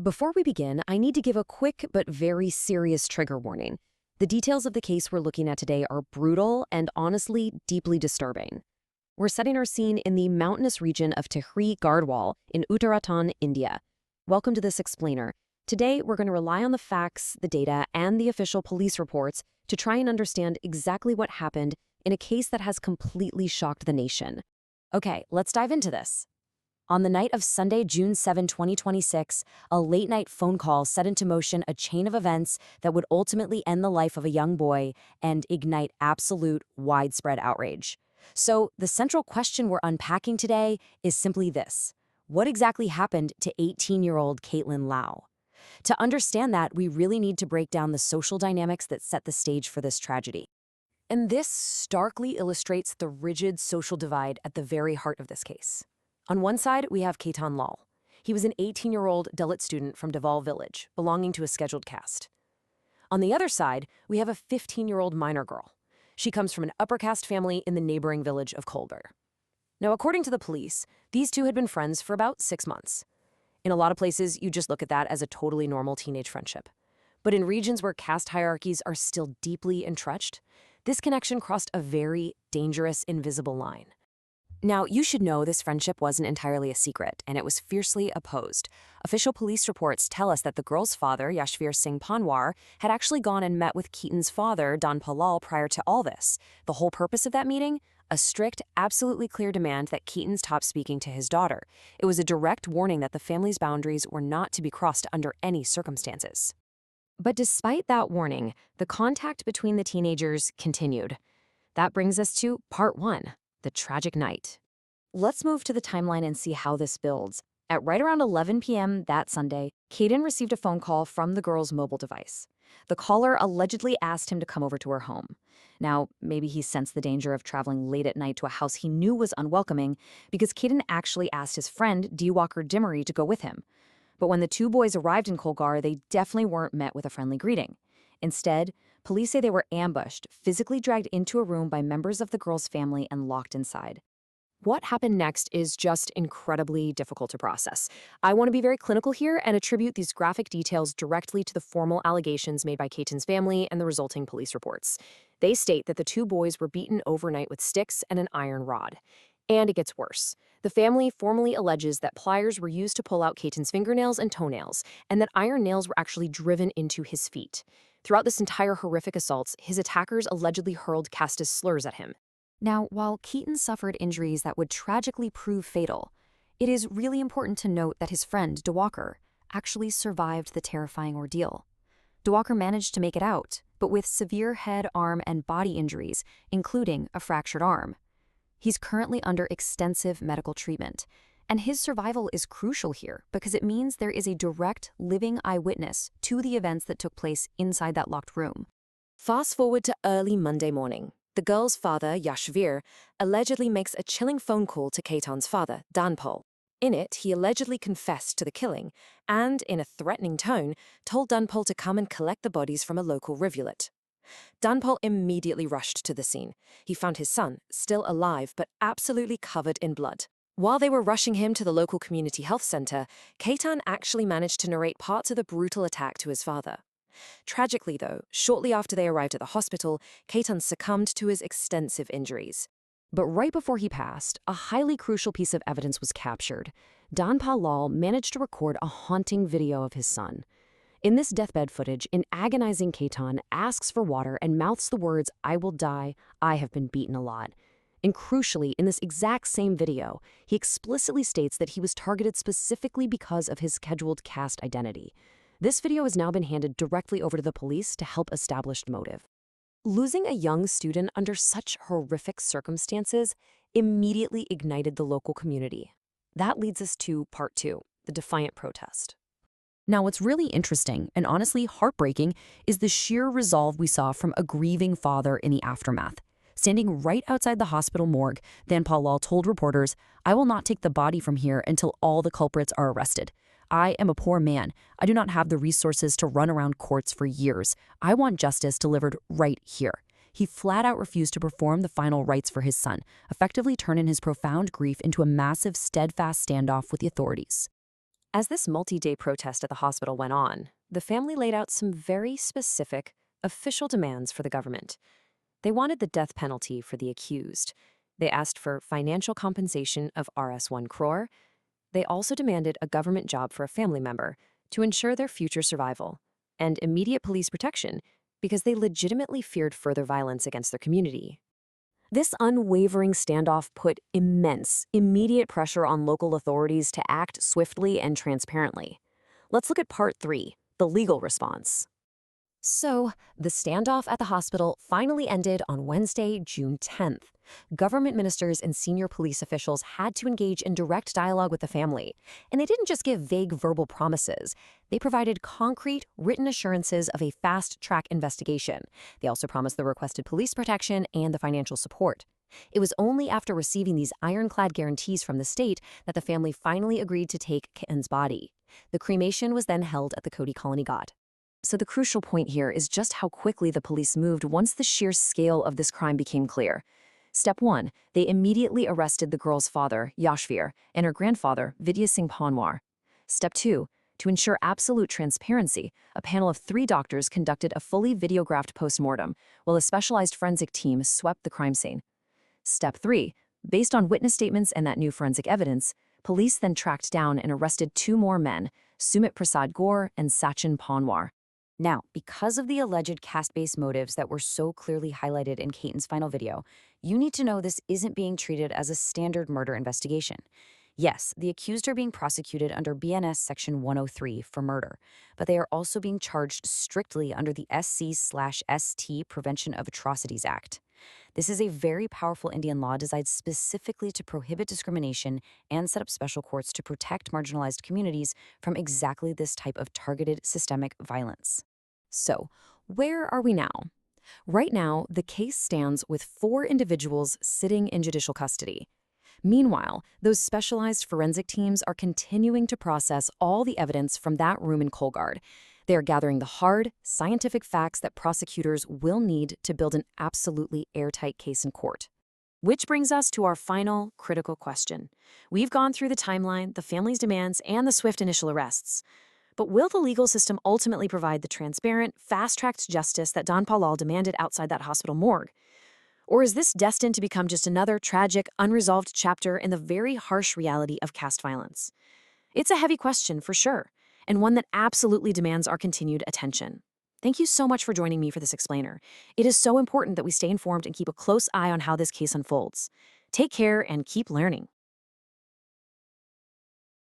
Before we begin, I need to give a quick but very serious trigger warning. The details of the case we're looking at today are brutal and honestly deeply disturbing. We're setting our scene in the mountainous region of Tehri Garhwal in Uttarakhand, India. Welcome to this explainer. Today, we're going to rely on the facts, the data, and the official police reports to try and understand exactly what happened in a case that has completely shocked the nation. Okay, let's dive into this. On the night of Sunday, June 7, 2026, a late-night phone call set into motion a chain of events that would ultimately end the life of a young boy and ignite absolute, widespread outrage. So, the central question we're unpacking today is simply this. What exactly happened to 18-year-old Ketan Lal? To understand that, we really need to break down the social dynamics that set the stage for this tragedy. And this starkly illustrates the rigid social divide at the very heart of this case. On one side, we have Ketan Lal. He was an 18-year-old Dalit student from Deval village, belonging to a scheduled caste. On the other side, we have a 15-year-old minor girl. She comes from an upper caste family in the neighboring village of Kholgarh. Now, according to the police, these two had been friends for about 6 months. In a lot of places, you just look at that as a totally normal teenage friendship. But in regions where caste hierarchies are still deeply entrenched, this connection crossed a very dangerous, invisible line. Now, you should know this friendship wasn't entirely a secret, and it was fiercely opposed. Official police reports tell us that the girl's father, Yashveer Singh, had actually gone and met with Ketan's father, Dhanpal Lal, prior to all this. The whole purpose of that meeting? A strict, absolutely clear demand that Ketan stop speaking to his daughter. It was a direct warning that the family's boundaries were not to be crossed under any circumstances. But despite that warning, the contact between the teenagers continued. That brings us to part 1. The tragic night. Let's move to the timeline and see how this builds. At right around 11 p.m. that Sunday, Ketan received a phone call from the girl's mobile device. The caller allegedly asked him to come over to her home. Now, maybe he sensed the danger of traveling late at night to a house he knew was unwelcoming because Ketan actually asked his friend Diwakar Dimri to go with him. But when the two boys arrived in Kholgarh, they definitely weren't met with a friendly greeting. Instead, police say they were ambushed, physically dragged into a room by members of the girl's family and locked inside. What happened next is just incredibly difficult to process. I want to be very clinical here and attribute these graphic details directly to the formal allegations made by Ketan's family and the resulting police reports. They state that the two boys were beaten overnight with sticks and an iron rod. And it gets worse. The family formally alleges that pliers were used to pull out Ketan's fingernails and toenails, and that iron nails were actually driven into his feet. Throughout this entire horrific assault, his attackers allegedly hurled casteist slurs at him. Now, while Ketan suffered injuries that would tragically prove fatal, it is really important to note that his friend, Diwakar, actually survived the terrifying ordeal. Diwakar managed to make it out, but with severe head, arm, and body injuries, including a fractured arm. He's currently under extensive medical treatment, and his survival is crucial here because it means there is a direct, living eyewitness to the events that took place inside that locked room. Fast forward to early Monday morning. The girl's father, Yashveer, allegedly makes a chilling phone call to Ketan's father, Dhanpal. In it, he allegedly confessed to the killing and, in a threatening tone, told Dhanpal to come and collect the bodies from a local rivulet. Dhanpal immediately rushed to the scene. He found his son, still alive but absolutely covered in blood. While they were rushing him to the local community health center, Ketan actually managed to narrate parts of the brutal attack to his father. Tragically, though, shortly after they arrived at the hospital, Ketan succumbed to his extensive injuries. But right before he passed, a highly crucial piece of evidence was captured. Dhanpal Lal managed to record a haunting video of his son. In this deathbed footage, an agonizing Ketan asks for water and mouths the words, "I will die, I have been beaten a lot." And crucially, in this exact same video, he explicitly states that he was targeted specifically because of his scheduled caste identity. This video has now been handed directly over to the police to help establish motive. Losing a young student under such horrific circumstances immediately ignited the local community. That leads us to part 2, the defiant protest. Now, what's really interesting and honestly heartbreaking is the sheer resolve we saw from a grieving father in the aftermath. Standing right outside the hospital morgue, Dhanpal Lal told reporters, "I will not take the body from here until all the culprits are arrested. I am a poor man. I do not have the resources to run around courts for years. I want justice delivered right here." He flat out refused to perform the final rites for his son, effectively turning his profound grief into a massive, steadfast standoff with the authorities. As this multi-day protest at the hospital went on, the family laid out some very specific, official demands for the government. They wanted the death penalty for the accused. They asked for financial compensation of Rs 1 crore. They also demanded a government job for a family member to ensure their future survival, and immediate police protection because they legitimately feared further violence against their community. This unwavering standoff put immense, immediate pressure on local authorities to act swiftly and transparently. Let's look at part 3, the legal response. So, the standoff at the hospital finally ended on Wednesday, June 10th. Government ministers and senior police officials had to engage in direct dialogue with the family. And they didn't just give vague verbal promises. They provided concrete, written assurances of a fast-track investigation. They also promised the requested police protection and the financial support. It was only after receiving these ironclad guarantees from the state that the family finally agreed to take Ketan's body. The cremation was then held at the Koti Colony Ghat. So the crucial point here is just how quickly the police moved once the sheer scale of this crime became clear. Step 1, they immediately arrested the girl's father, Yashveer, and her grandfather, Vidya Singh Panwar. Step 2, to ensure absolute transparency, a panel of 3 doctors conducted a fully videographed postmortem, while a specialized forensic team swept the crime scene. Step 3, based on witness statements and that new forensic evidence, police then tracked down and arrested 2 more men, Sumit Prasad Gaur and Sachin Panwar. Now, because of the alleged caste-based motives that were so clearly highlighted in Ketan's final video, you need to know this isn't being treated as a standard murder investigation. Yes, the accused are being prosecuted under BNS Section 103 for murder, but they are also being charged strictly under the SC/ST Prevention of Atrocities Act. This is a very powerful Indian law designed specifically to prohibit discrimination and set up special courts to protect marginalized communities from exactly this type of targeted systemic violence. So, where are we now? Right now, the case stands with 4 individuals sitting in judicial custody. Meanwhile, those specialized forensic teams are continuing to process all the evidence from that room in Kholgarh. They are gathering the hard, scientific facts that prosecutors will need to build an absolutely airtight case in court. Which brings us to our final, critical question. We've gone through the timeline, the family's demands, and the swift initial arrests. But will the legal system ultimately provide the transparent, fast-tracked justice that Dhanpal Lal demanded outside that hospital morgue? Or is this destined to become just another tragic, unresolved chapter in the very harsh reality of caste violence? It's a heavy question, for sure, and one that absolutely demands our continued attention. Thank you so much for joining me for this explainer. It is so important that we stay informed and keep a close eye on how this case unfolds. Take care and keep learning.